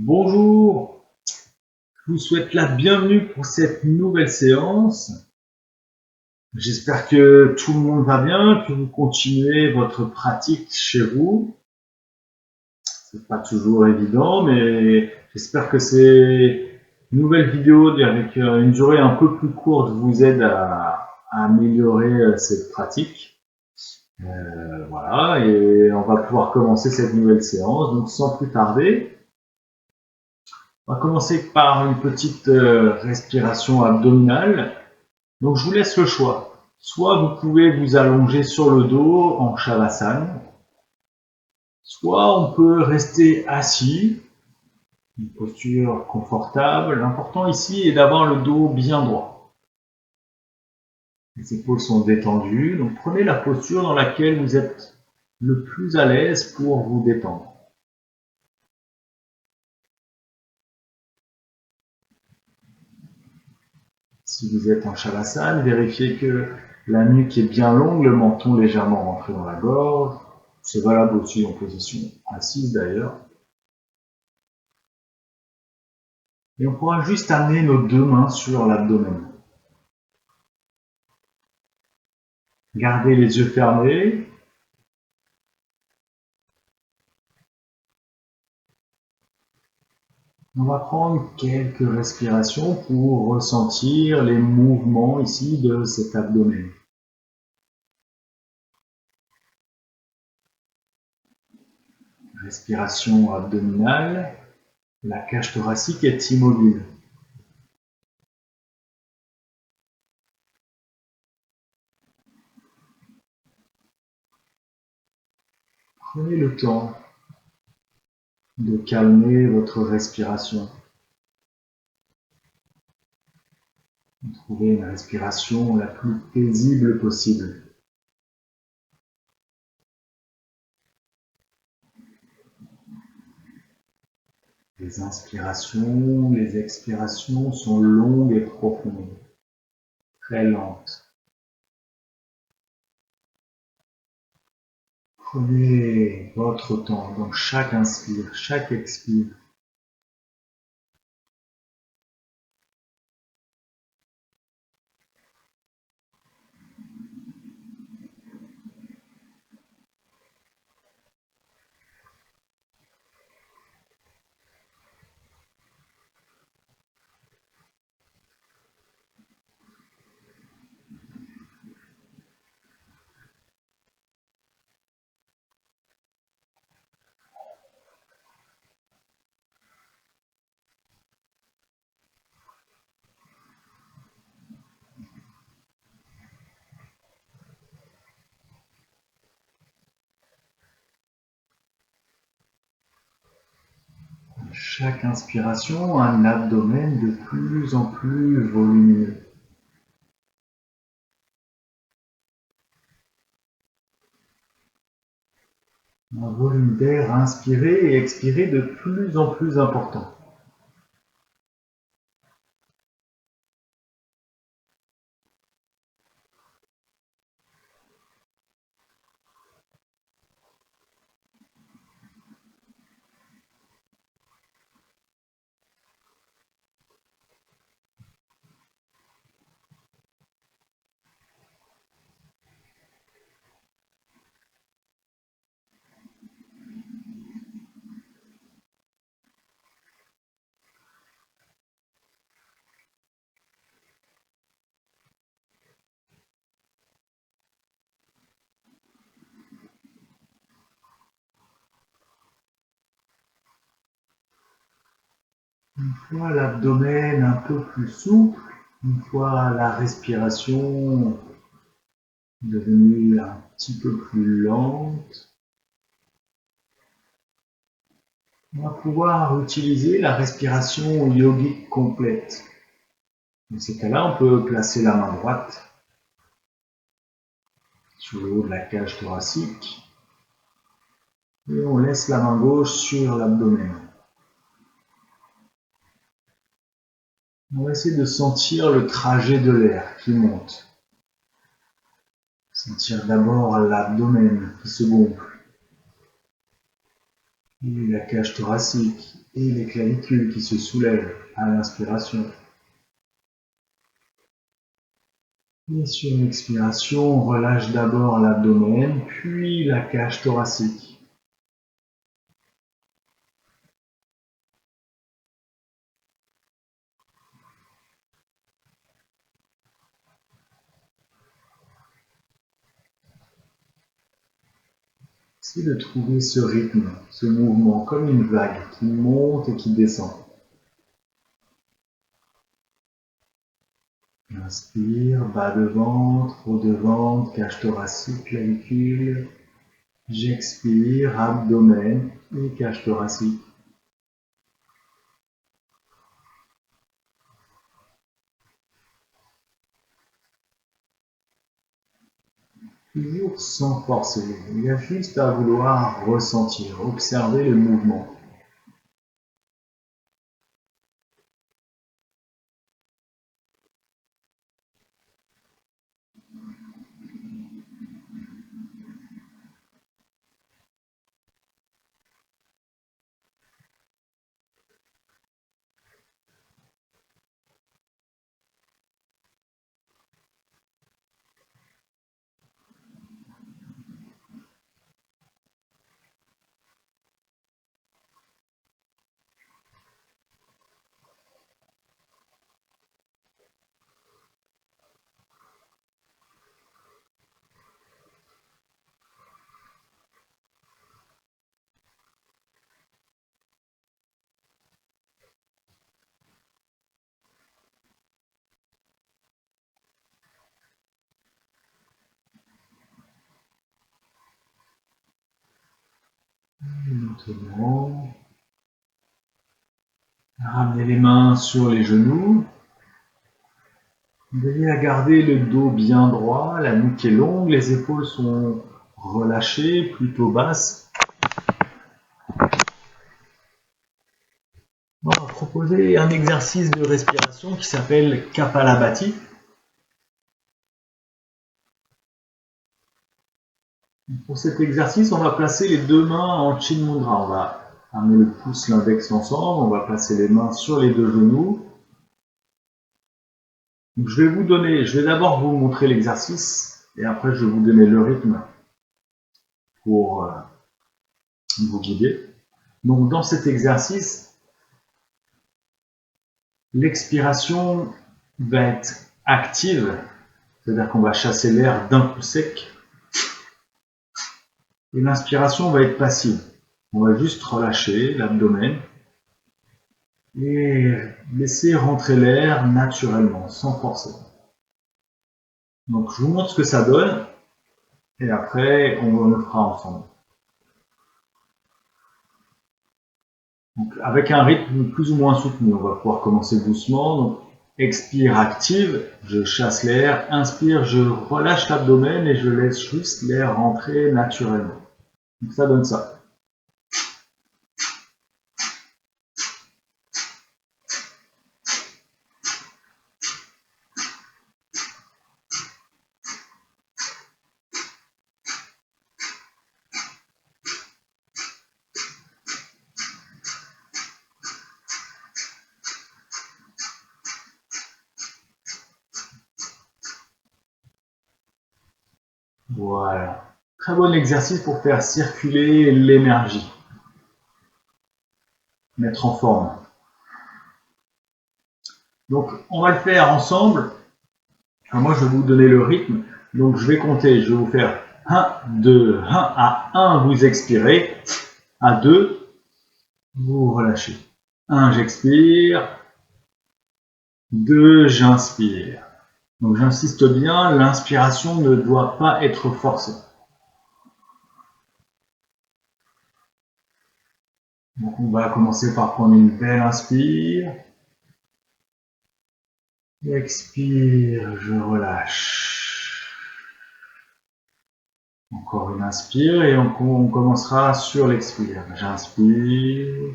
Bonjour, je vous souhaite la bienvenue pour cette nouvelle séance. J'espère que tout le monde va bien, que vous continuez votre pratique chez vous. C'est pas toujours évident, mais j'espère que ces nouvelles vidéos avec une durée un peu plus courte vous aident à améliorer cette pratique. Voilà, et on va pouvoir commencer cette nouvelle séance. Donc sans plus tarder, on va commencer par une petite respiration abdominale. Donc je vous laisse le choix. Soit vous pouvez vous allonger sur le dos en Shavasana, soit on peut rester assis, une posture confortable. L'important ici est d'avoir le dos bien droit. Les épaules sont détendues, donc prenez la posture dans laquelle vous êtes le plus à l'aise pour vous détendre. Si vous êtes en Shavasana, vérifiez que la nuque est bien longue, le menton légèrement rentré dans la gorge. C'est valable aussi en position assise d'ailleurs. Et on pourra juste amener nos deux mains sur l'abdomen. Gardez les yeux fermés. On va prendre quelques respirations pour ressentir les mouvements ici de cet abdomen. Respiration abdominale. La cage thoracique est immobile. Prenez le temps de calmer votre respiration. Trouvez une respiration la plus paisible possible. Les inspirations, les expirations sont longues et profondes, très lentes. Prenez votre temps dans chaque inspire, chaque expire. Chaque inspiration, un abdomen de plus en plus volumineux. Un volume d'air inspiré et expiré de plus en plus important. Une fois l'abdomen un peu plus souple, une fois la respiration devenue un petit peu plus lente, on va pouvoir utiliser la respiration yogique complète. Dans ces cas-là, on peut placer la main droite sur le haut de la cage thoracique et on laisse la main gauche sur l'abdomen. On va essayer de sentir le trajet de l'air qui monte. Sentir d'abord l'abdomen qui se gonfle. Et la cage thoracique et les clavicules qui se soulèvent à l'inspiration. Et sur l'expiration, on relâche d'abord l'abdomen, puis la cage thoracique. C'est de trouver ce rythme, ce mouvement comme une vague qui monte et qui descend. Inspire, bas de ventre, haut de ventre, cage thoracique, clavicule. J'expire, abdomen et cage thoracique. Toujours sans forcer, il y a juste à vouloir ressentir, observer le mouvement. Maintenant, ramenez les mains sur les genoux. Veillez à garder le dos bien droit, la nuque est longue, les épaules sont relâchées, plutôt basses. On va proposer un exercice de respiration qui s'appelle Kapalabhati. Pour cet exercice, on va placer les deux mains en Chin Mudra. On va amener le pouce, l'index ensemble, on va placer les mains sur les deux genoux. Donc, je vais d'abord vous montrer l'exercice et après je vais vous donner le rythme pour vous guider. Donc dans cet exercice, l'expiration va être active, c'est-à-dire qu'on va chasser l'air d'un coup sec, et l'inspiration va être passive. On va juste relâcher l'abdomen et laisser rentrer l'air naturellement, sans forcer. Donc je vous montre ce que ça donne et après on le fera ensemble. Donc, avec un rythme plus ou moins soutenu, on va pouvoir commencer doucement. Donc, expire active, je chasse l'air, inspire, je relâche l'abdomen et je laisse juste l'air rentrer naturellement. Donc ça donne ça. Voilà. Très bon exercice pour faire circuler l'énergie. Mettre en forme. Donc, on va le faire ensemble. Alors, moi, je vais vous donner le rythme. Donc, je vais compter. Je vais vous faire 1, 2, 1. À 1, vous expirez. À 2, vous relâchez. 1, j'expire. 2, j'inspire. Donc, j'insiste bien, l'inspiration ne doit pas être forcée. Donc, on va commencer par prendre une belle inspire. Expire, je relâche. Encore une inspire et on commencera sur l'expire. J'inspire.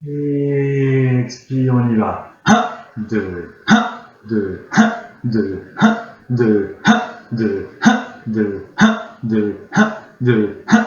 Et expire, on y va. 1, 2, 1, 2, 1, 2, 1, 2, 1, 2, 1, 2, 1, 2, 1, 2, 1,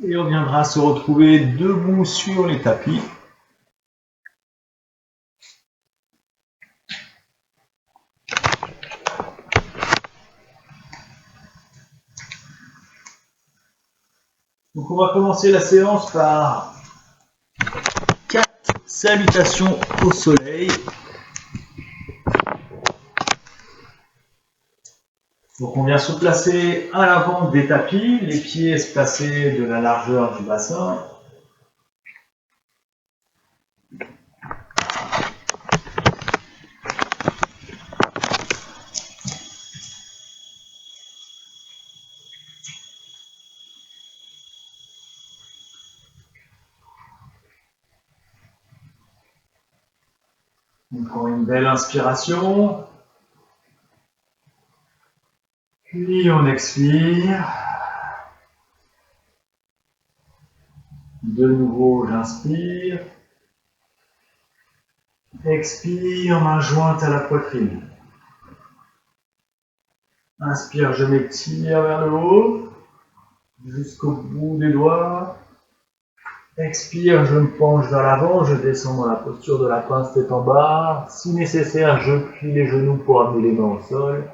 Et on viendra se retrouver debout sur les tapis. Donc on va commencer la séance par 4 salutations au soleil. Donc on vient se placer à l'avant des tapis, les pieds espacés de la largeur du bassin. On prend une belle inspiration, puis on expire. De nouveau, j'inspire. Expire, main jointe à la poitrine. Inspire, je m'étire vers le haut, jusqu'au bout des doigts. Expire, je me penche vers l'avant, je descends dans la posture de la pince tête en bas. Si nécessaire, je plie les genoux pour amener les mains au sol.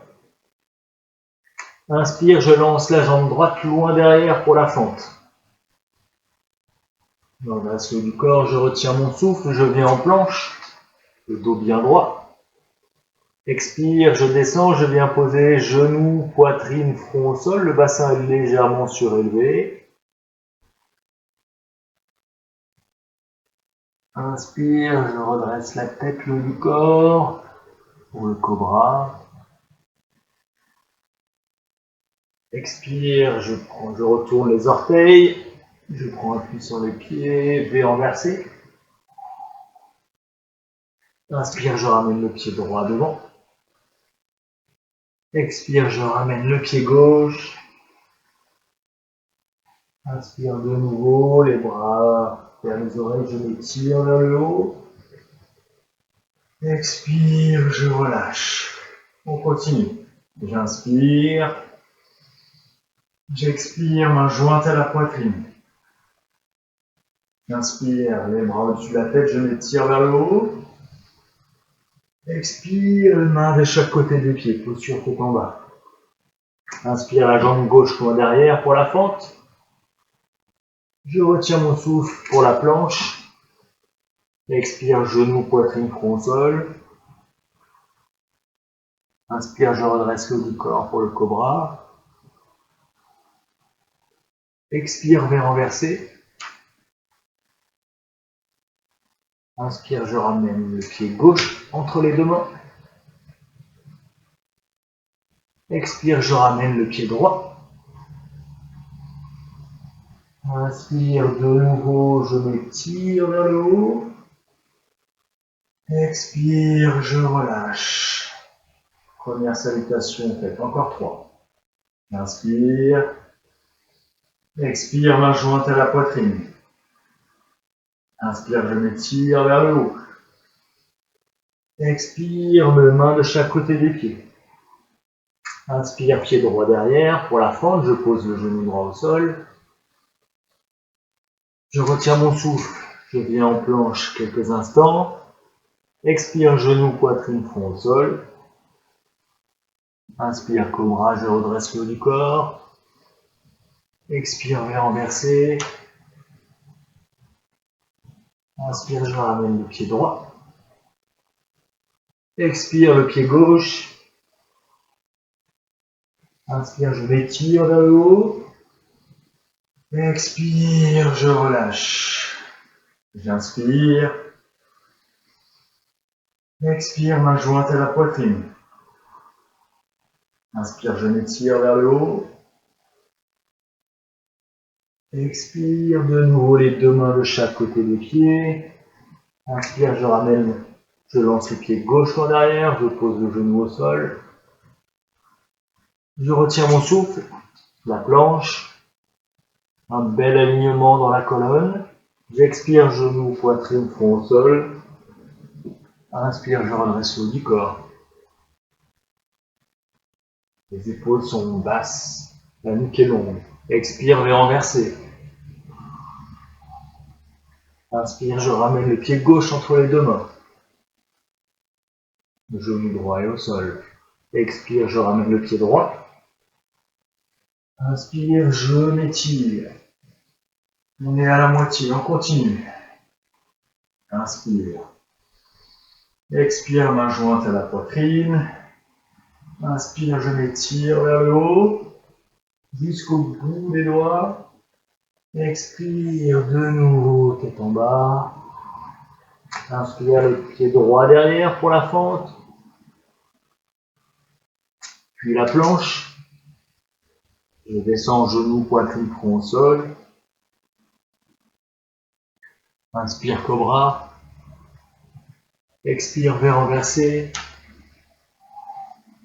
Inspire, je lance la jambe droite loin derrière pour la fente. Dans le reste du corps, je retiens mon souffle, je viens en planche, le dos bien droit. Expire, je descends, je viens poser genoux, poitrine, front au sol, le bassin est légèrement surélevé. Inspire, je redresse la tête, le haut du corps, pour le cobra. Expire, je retourne les orteils, je prends appui sur les pieds, V renversé. Inspire, je ramène le pied droit devant. Expire, je ramène le pied gauche. Inspire de nouveau, les bras vers les oreilles, je m'étire vers le haut. Expire, je relâche. On continue. J'inspire. J'expire, main jointe à la poitrine. J'inspire, les bras au-dessus de la tête, je m'étire vers le haut. Expire, main de chaque côté des pieds, posture tête en bas. Inspire, la jambe gauche loin derrière pour la fente. Je retiens mon souffle pour la planche. Expire, genou, poitrine, front au sol. Inspire, je redresse le haut du corps pour le cobra. Expire, V renversé. Inspire, je ramène le pied gauche entre les deux mains. Expire, je ramène le pied droit. Inspire, de nouveau, je m'étire vers le haut. Expire, je relâche. Première salutation faite, encore 3. Inspire. Expire, main jointe à la poitrine. Inspire, je m'étire vers le haut. Expire, main de chaque côté des pieds. Inspire, pied droit derrière. Pour la fente, je pose le genou droit au sol. Je retiens mon souffle. Je viens en planche quelques instants. Expire, genou, poitrine, front au sol. Inspire, cobra, je redresse le haut du corps. Expire, V renversé. Inspire, je ramène le pied droit. Expire, le pied gauche. Inspire, je m'étire vers le haut. Expire, je relâche. J'inspire. Expire, main jointe à la poitrine. Inspire, je m'étire vers le haut. Expire, de nouveau les deux mains de chaque côté des pieds. Inspire, je ramène, je lance le pied gauche en arrière, je pose le genou au sol. Je retire mon souffle, la planche. Un bel alignement dans la colonne. J'expire, genou, poitrine, front au sol. Inspire, je redresse le haut du corps. Les épaules sont basses, la nuque est longue. Expire, V renversé. Inspire, je ramène le pied gauche entre les deux mains. Le genou droit est au sol. Expire, je ramène le pied droit. Inspire, je m'étire. On est à la moitié, on continue. Inspire. Expire, main jointe à la poitrine. Inspire, je m'étire vers le haut, jusqu'au bout des doigts. Expire, de nouveau, tête en bas. Inspire, le pied droit derrière pour la fente. Puis la planche. Je descends, genou, poitrine, front au sol. Inspire, cobra. Expire, V renversé.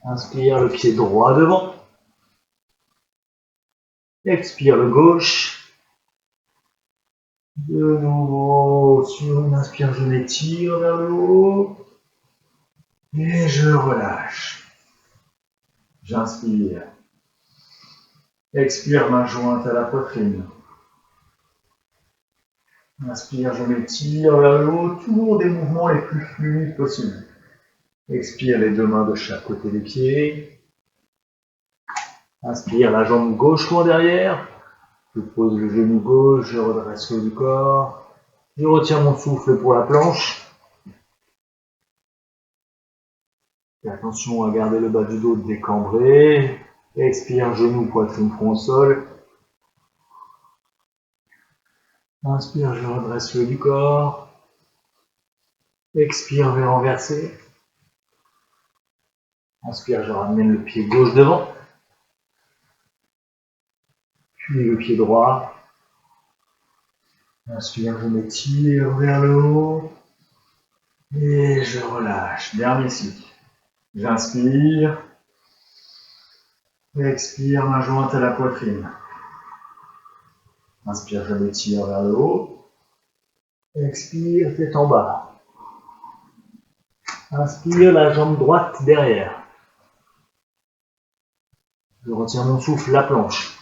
Inspire, le pied droit devant. Expire, le gauche. De nouveau, sur une inspire, je m'étire vers le haut. Et je relâche. J'inspire. Expire, main jointe à la poitrine. Inspire, je m'étire vers le haut, toujours des mouvements les plus fluides possibles. Expire, les deux mains de chaque côté des pieds. Inspire, la jambe gauche loin derrière. Je pose le genou gauche, je redresse le haut du corps. Je retiens mon souffle pour la planche. Et attention à garder le bas du dos décambré. Expire, genou, poitrine, front au sol. Inspire, je redresse le haut du corps. Expire, V renversé. Inspire, je ramène le pied gauche devant. Puis le pied droit. Inspire, je m'étire vers le haut. Et je relâche. Dernier cycle. J'inspire. Expire, main jointe à la poitrine. Inspire, je m'étire vers le haut. Expire, tête en bas. Inspire, la jambe droite derrière. Je retiens mon souffle, la planche.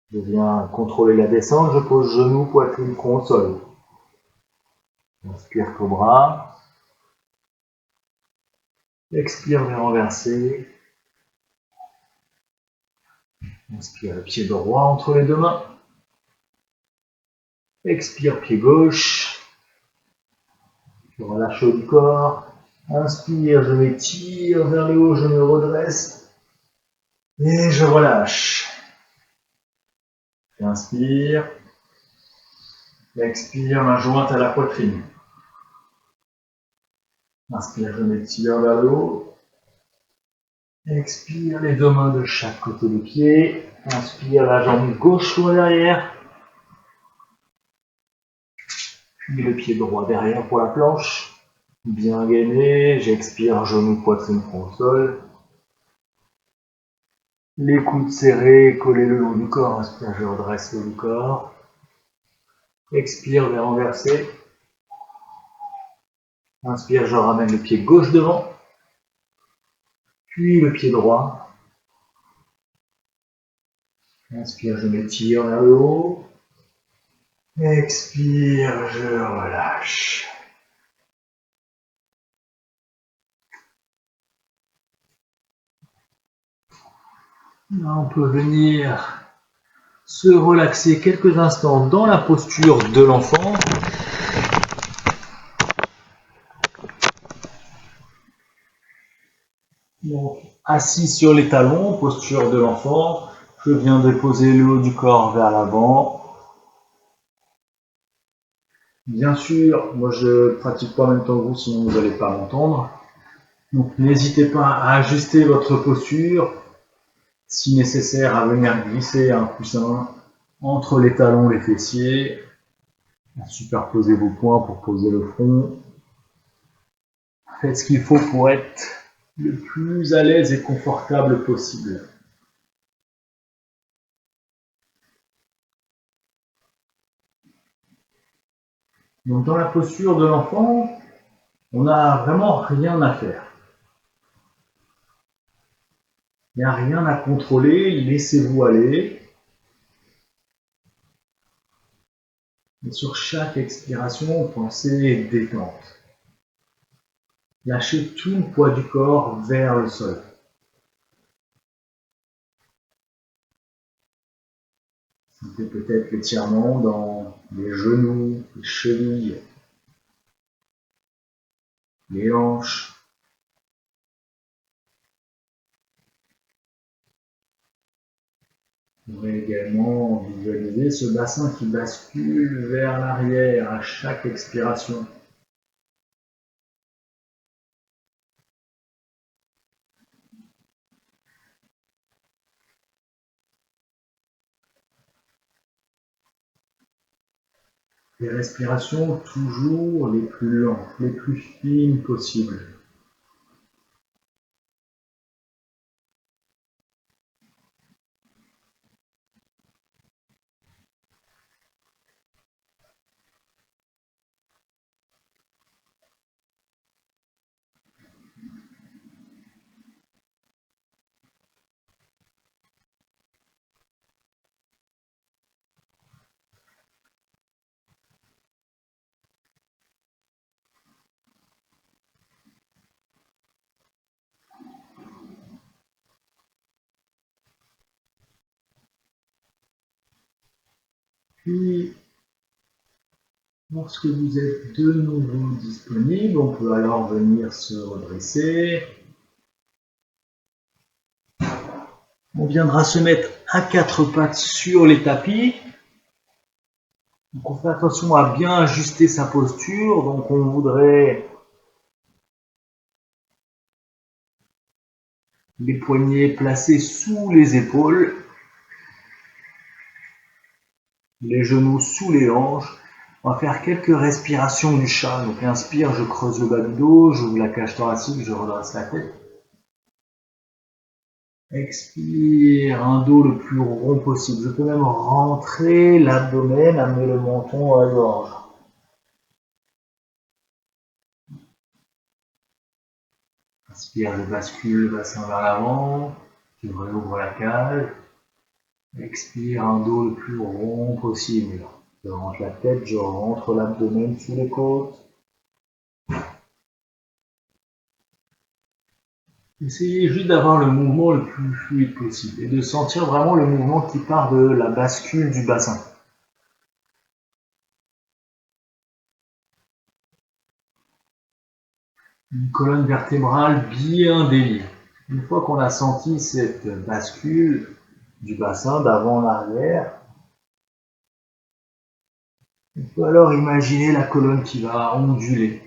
Je viens contrôler la descente, je pose genou, poitrine, front au sol. Inspire, cobra. Expire, V renversé. Inspire, le pied droit entre les deux mains. Expire, pied gauche. Je relâche le haut du corps. Inspire, je m'étire vers le haut, je me redresse. Et je relâche. J'inspire. Expire, main jointe à la poitrine. Inspire, je m'étire vers le haut. Expire, les deux mains de chaque côté des pieds. Inspire, la jambe gauche loin derrière. Puis le pied droit derrière pour la planche. Bien gainé. J'expire, genou, poitrine, front au sol. Les coudes serrés, collés le long du corps. Inspire, je redresse le haut du corps. Expire, V renversé. Inspire, je ramène le pied gauche devant. Puis le pied droit. Inspire, je m'étire vers le haut. Expire, je relâche. Là, on peut venir se relaxer quelques instants dans la posture de l'enfant. Donc, assis sur les talons, posture de l'enfant. Je viens déposer le haut du corps vers l'avant. Bien sûr, moi je pratique pas en même temps que vous, sinon vous n'allez pas m'entendre. Donc n'hésitez pas à ajuster votre posture, si nécessaire à venir glisser un coussin entre les talons et les fessiers, à superposer vos poings pour poser le front. Faites ce qu'il faut pour être le plus à l'aise et confortable possible. Donc dans la posture de l'enfant, on n'a vraiment rien à faire. Il n'y a rien à contrôler, laissez-vous aller. Et sur chaque expiration, pensez détente. Lâchez tout le poids du corps vers le sol. Sentez peut-être l'étirement dans les genoux, les chevilles, les hanches. Vous pourrez également visualiser ce bassin qui bascule vers l'arrière à chaque expiration. Les respirations toujours les plus lentes, les plus fines possibles. Puis, lorsque vous êtes de nouveau disponible, on peut alors venir se redresser. On viendra se mettre à quatre pattes sur les tapis. Donc on fait attention à bien ajuster sa posture. Donc on voudrait les poignets placés sous les épaules, les genoux sous les hanches. On va faire quelques respirations du chat. Donc inspire, je creuse le bas du dos, j'ouvre la cage thoracique, je redresse la tête. Expire, un dos le plus rond possible. Je peux même rentrer l'abdomen, amener le menton à la gorge. Inspire, je bascule le bassin vers l'avant. Je réouvre la cage. Expire, un dos le plus rond possible. Je rentre la tête, je rentre l'abdomen sous les côtes. Essayez juste d'avoir le mouvement le plus fluide possible et de sentir vraiment le mouvement qui part de la bascule du bassin. Une colonne vertébrale bien déliée. Une fois qu'on a senti cette bascule du bassin d'avant en arrière, on peut alors imaginer la colonne qui va onduler.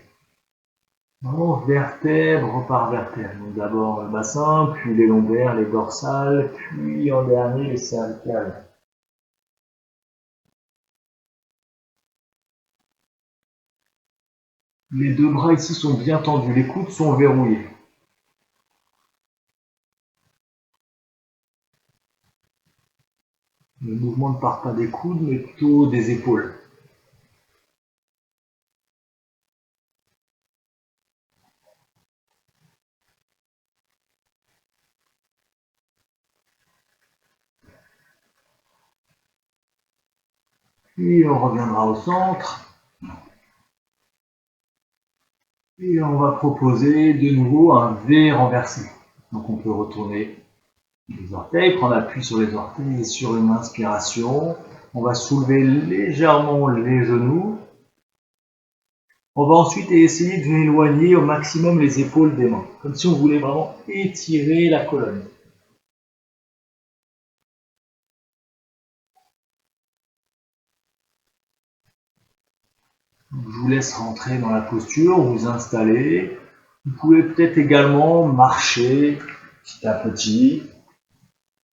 Vraiment vertèbre par vertèbre. Donc d'abord le bassin, puis les lombaires, les dorsales, puis en dernier les cervicales. Les deux bras ici sont bien tendus, les coudes sont verrouillés. Le mouvement ne part pas des coudes, mais plutôt des épaules. Puis on reviendra au centre. Et on va proposer de nouveau un V renversé. Donc on peut retourner les orteils, prendre appui sur les orteils et sur une inspiration. On va soulever légèrement les genoux. On va ensuite essayer de éloigner au maximum les épaules des mains, comme si on voulait vraiment étirer la colonne. Donc, je vous laisse rentrer dans la posture, vous installer. Vous pouvez peut-être également marcher petit à petit.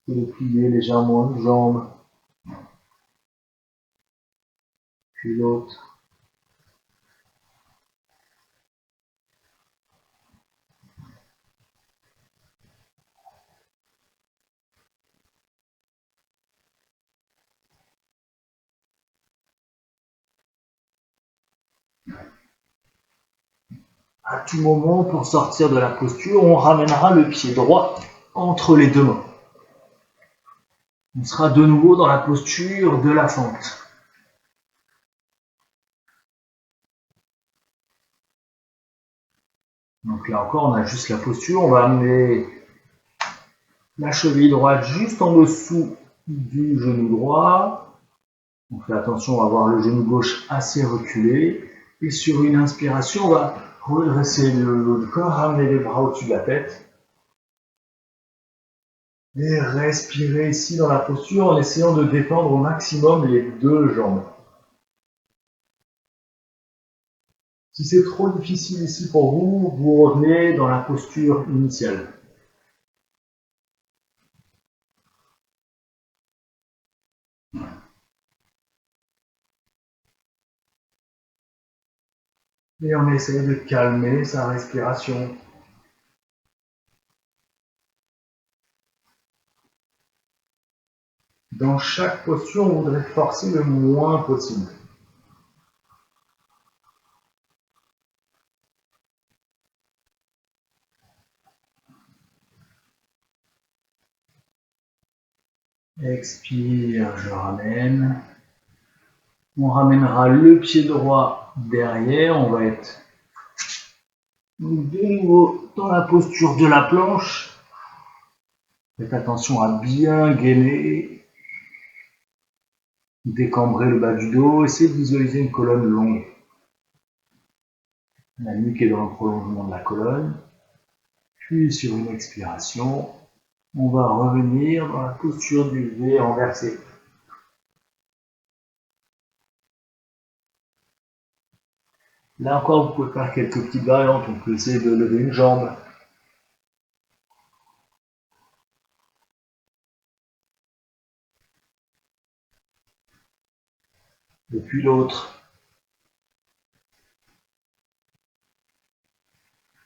Vous pouvez plier légèrement une jambe, puis l'autre. À tout moment, pour sortir de la posture, on ramènera le pied droit entre les deux mains. On sera de nouveau dans la posture de la fente. Donc là encore, on ajuste la posture. On va amener la cheville droite juste en dessous du genou droit. On fait attention à avoir le genou gauche assez reculé. Et sur une inspiration, on va redresser le corps, ramener les bras au-dessus de la tête. Et respirer ici dans la posture en essayant de détendre au maximum les deux jambes. Si c'est trop difficile ici pour vous, vous revenez dans la posture initiale. Et on essaie de calmer sa respiration. Dans chaque posture, on voudrait forcer le moins possible. Expire, je ramène. On ramènera le pied droit derrière. On va être de nouveau dans la posture de la planche. Faites attention à bien gainer. Décambrer le bas du dos. Essayez de visualiser une colonne longue. La nuque est dans le prolongement de la colonne. Puis sur une expiration, on va revenir dans la posture du V renversé. Là encore, vous pouvez faire quelques petites variantes. On peut essayer de lever une jambe. Et puis l'autre.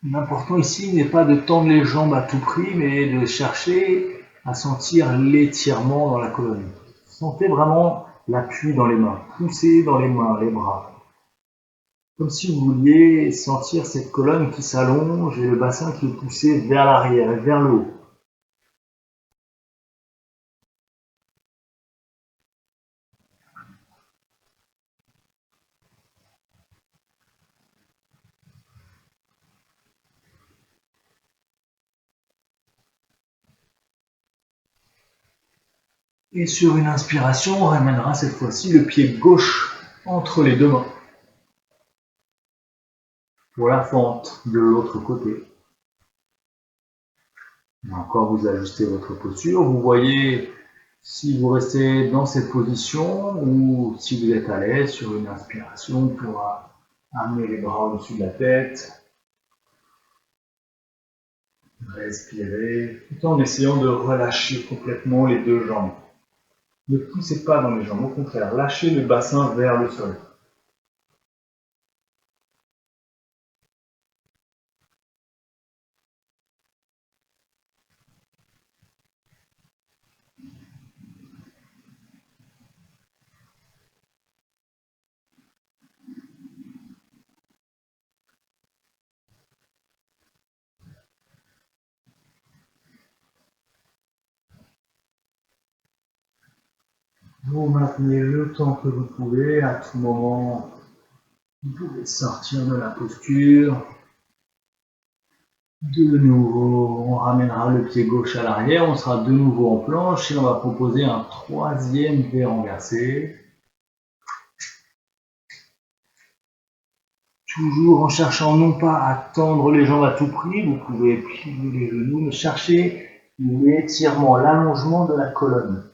L'important ici n'est pas de tendre les jambes à tout prix, mais de chercher à sentir l'étirement dans la colonne. Sentez vraiment l'appui dans les mains. Poussez dans les mains, les bras. Comme si vous vouliez sentir cette colonne qui s'allonge et le bassin qui est poussé vers l'arrière et vers le haut. Et sur une inspiration, on ramènera cette fois-ci le pied gauche entre les deux mains. Pour la fente de l'autre côté. Et encore, vous ajustez votre posture. Vous voyez si vous restez dans cette position ou si vous êtes à l'aise sur une inspiration pour amener les bras au-dessus de la tête. Respirez tout en essayant de relâcher complètement les deux jambes. Ne poussez pas dans les jambes, au contraire, lâchez le bassin vers le sol. Vous maintenez le temps que vous pouvez, à tout moment, vous pouvez sortir de la posture. De nouveau, on ramènera le pied gauche à l'arrière, on sera de nouveau en planche et on va proposer un troisième V renversé. Toujours en cherchant non pas à tendre les jambes à tout prix, vous pouvez plier les genoux, mais chercher l'étirement, l'allongement de la colonne.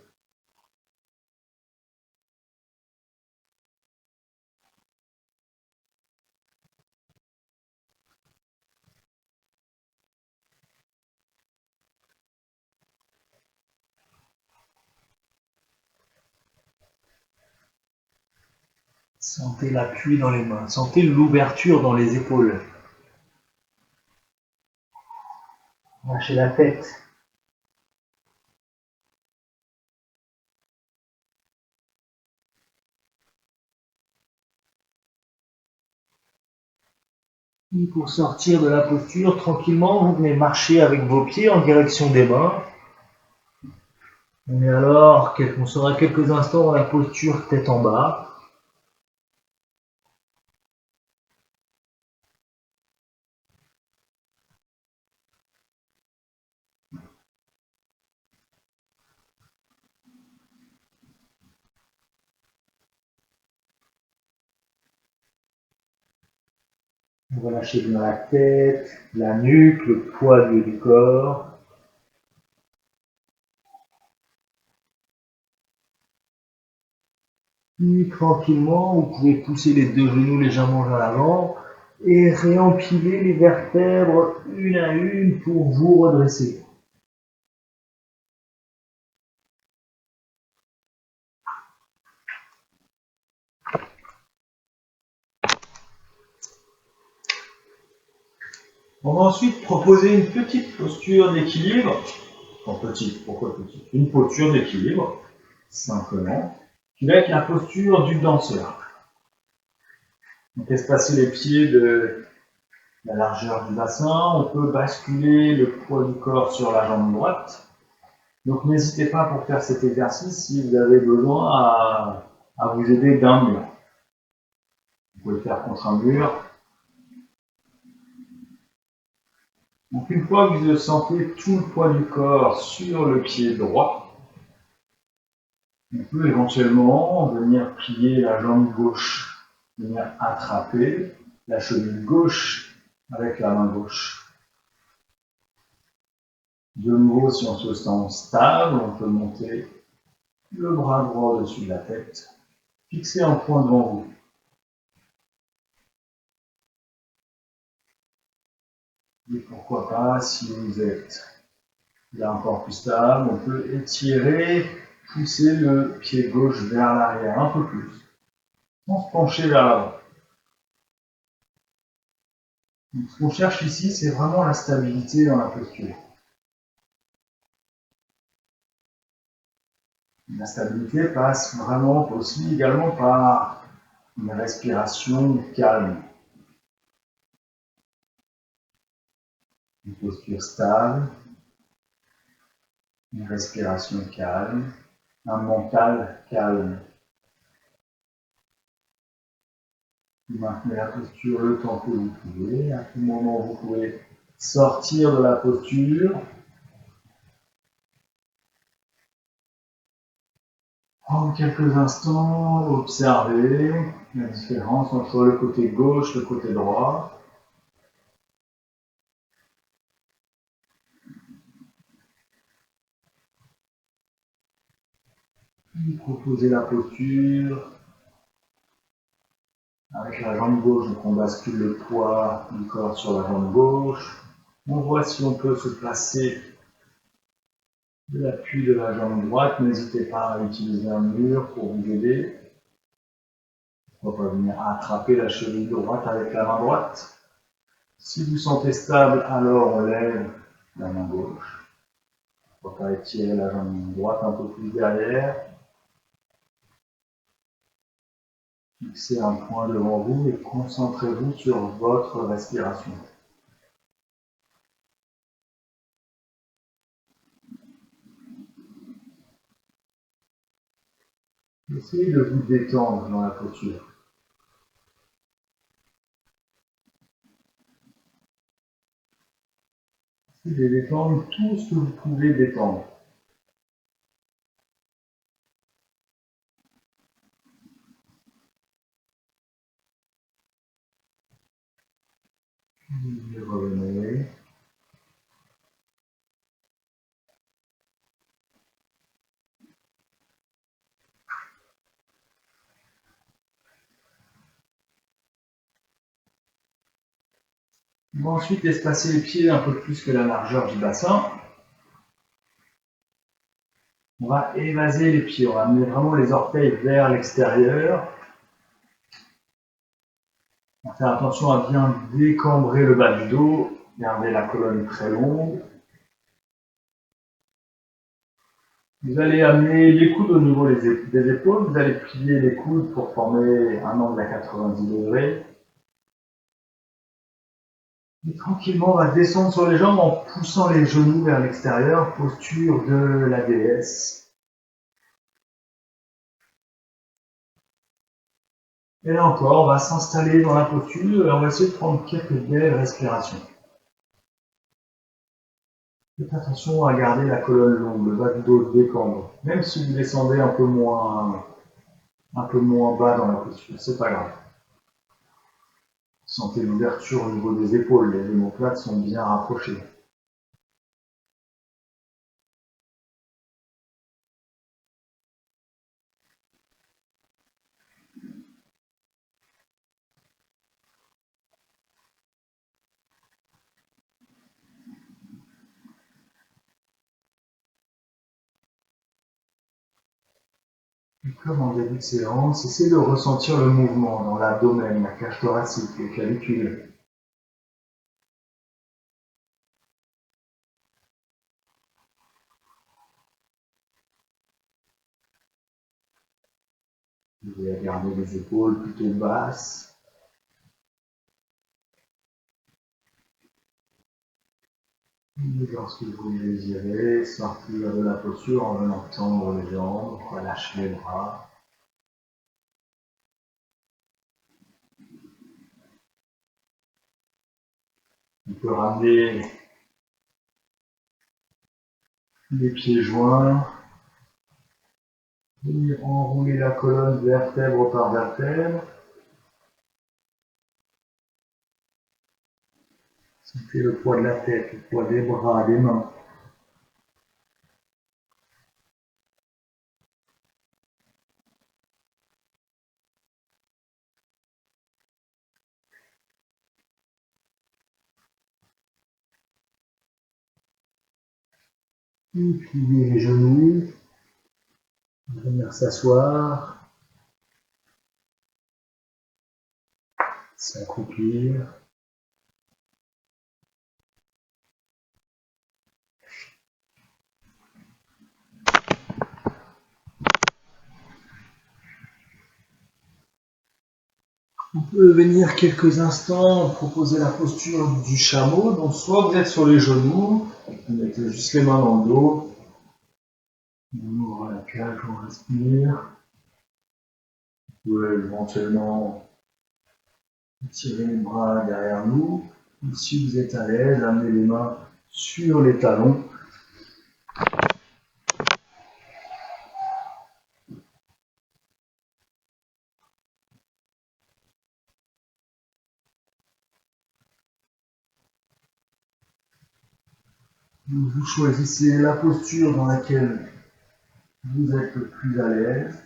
Sentez l'appui dans les mains, sentez l'ouverture dans les épaules. Lâchez la tête. Et pour sortir de la posture, tranquillement, vous venez marcher avec vos pieds en direction des mains. Et alors, on sera quelques instants dans la posture tête en bas. Relâchez bien la tête, la nuque, le poids du corps. Puis tranquillement, vous pouvez pousser les deux genoux légèrement vers l'avant et réempiler les vertèbres une à une pour vous redresser. On va ensuite proposer une petite posture d'équilibre. Enfin, petite, pourquoi petite? Une posture d'équilibre, simplement, qui va être la posture du danseur. Donc, espacer les pieds de la largeur du bassin, on peut basculer le poids du corps sur la jambe droite. Donc, n'hésitez pas pour faire cet exercice si vous avez besoin à vous aider d'un mur. Vous pouvez le faire contre un mur. Donc, une fois que vous sentez tout le poids du corps sur le pied droit, on peut éventuellement venir plier la jambe gauche, venir attraper la cheville gauche avec la main gauche. De nouveau, si on se sent stable, on peut monter le bras droit au-dessus de la tête, fixer un point devant vous. Et pourquoi pas, si vous êtes là encore plus stable, on peut étirer, pousser le pied gauche vers l'arrière un peu plus, sans se pencher vers l'avant. Ce qu'on cherche ici, c'est vraiment la stabilité dans la posture. La stabilité passe vraiment aussi également par une respiration calme. Une posture stable, une respiration calme, un mental calme. Vous maintenez la posture le temps que vous pouvez. À tout moment, vous pouvez sortir de la posture. Prendre quelques instants, observer la différence entre le côté gauche et le côté droit. Puis proposer la posture avec la jambe gauche, donc on bascule le poids du corps sur la jambe gauche. On voit si on peut se placer de l'appui de la jambe droite. N'hésitez pas à utiliser un mur pour vous aider. Pourquoi pas venir attraper la cheville droite avec la main droite. Si vous sentez stable, alors on lève la main gauche. Pourquoi pas étirer la jambe droite un peu plus derrière. Fixez un point devant vous et concentrez-vous sur votre respiration. Essayez de vous détendre dans la posture. Essayez de détendre tout ce que vous pouvez détendre. Puis revenez. On va ensuite espacer les pieds un peu plus que la largeur du bassin. On va évaser les pieds, on va amener vraiment les orteils vers l'extérieur. On va faire attention à bien décambrer le bas du dos, garder la colonne très longue. Vous allez amener les coudes au niveau des épaules, vous allez plier les coudes pour former un angle à 90 degrés. Et tranquillement, on va descendre sur les jambes en poussant les genoux vers l'extérieur, posture de la déesse. Et là encore, on va s'installer dans la posture et on va essayer de prendre quelques belles respirations. Faites attention à garder la colonne longue, le bas du dos décambre. Même si vous descendez un peu moins bas dans la posture, c'est pas grave. Sentez l'ouverture au niveau des épaules, les omoplates sont bien rapprochées. Et comme en début de séance, essayez de ressentir le mouvement dans l'abdomen, la cage thoracique, les clavicules. Vous allez garder les épaules plutôt basses. Et lorsque vous le désirez, sortir de la posture en venant tendre les jambes, relâchez les bras. On peut ramener les pieds joints, venir enrouler la colonne vertèbre par vertèbre. Sentez le poids de la tête, le poids des bras, des mains. Puis pliez les genoux, venir s'asseoir, s'accroupir. On peut venir quelques instants proposer la posture du chameau. Donc soit vous êtes sur les genoux, vous mettez juste les mains dans le dos, on ouvre la cage, on respire. Vous pouvez éventuellement tirer les bras derrière nous. Ou si vous êtes à l'aise, amenez les mains sur les talons. Vous choisissez la posture dans laquelle vous êtes le plus à l'aise.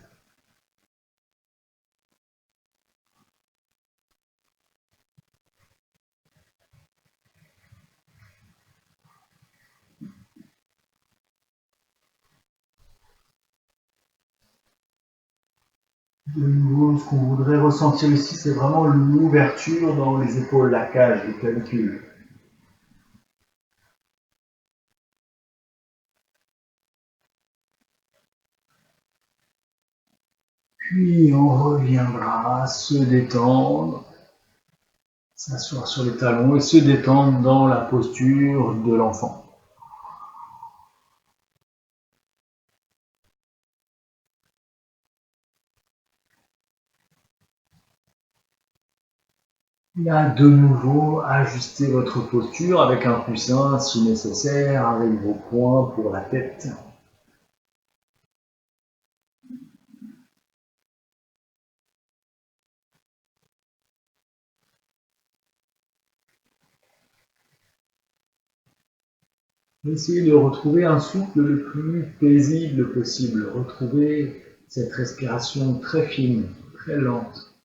De nouveau, ce qu'on voudrait ressentir ici, c'est vraiment l'ouverture dans les épaules, la cage, les clavicules. Puis on reviendra se détendre, s'asseoir sur les talons et se détendre dans la posture de l'enfant. Là, de nouveau, ajustez votre posture avec un coussin si nécessaire, avec vos poings pour la tête. Essayez de retrouver un souffle le plus paisible possible. Retrouvez cette respiration très fine, très lente.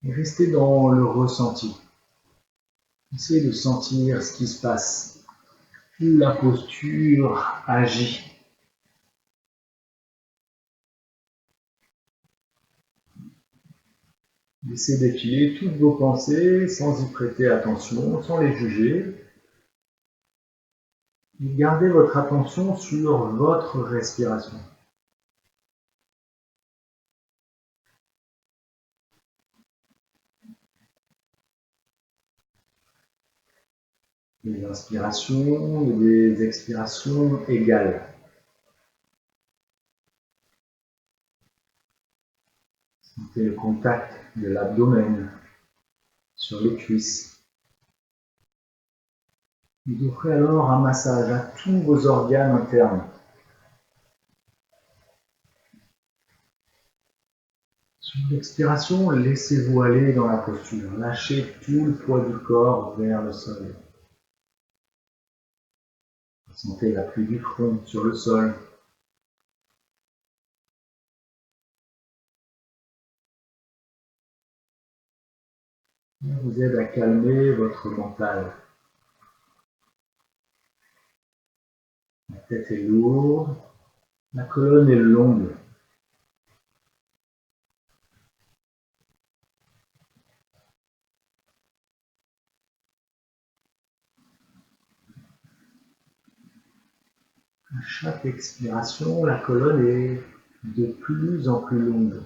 Et restez dans le ressenti. Essayez de sentir ce qui se passe. Où la posture agit. Laissez défiler toutes vos pensées sans y prêter attention, sans les juger. Et gardez votre attention sur votre respiration. Des inspirations et des expirations égales. Sentez le contact de l'abdomen sur les cuisses. Vous offrez alors un massage à tous vos organes internes. Sur l'expiration, laissez-vous aller dans la posture. Lâchez tout le poids du corps vers le sol. Sentez l'appui du front sur le sol. Ça vous aide à calmer votre mental. La tête est lourde, la colonne est longue. À chaque expiration, la colonne est de plus en plus longue.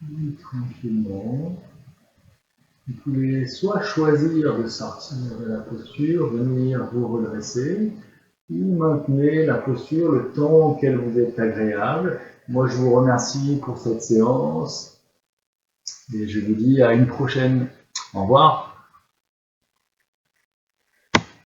Et tranquillement, vous pouvez soit choisir de sortir de la posture, venir vous redresser, ou maintenez la posture le temps auquel vous êtes agréable. Moi, je vous remercie pour cette séance et je vous dis à une prochaine. Au revoir.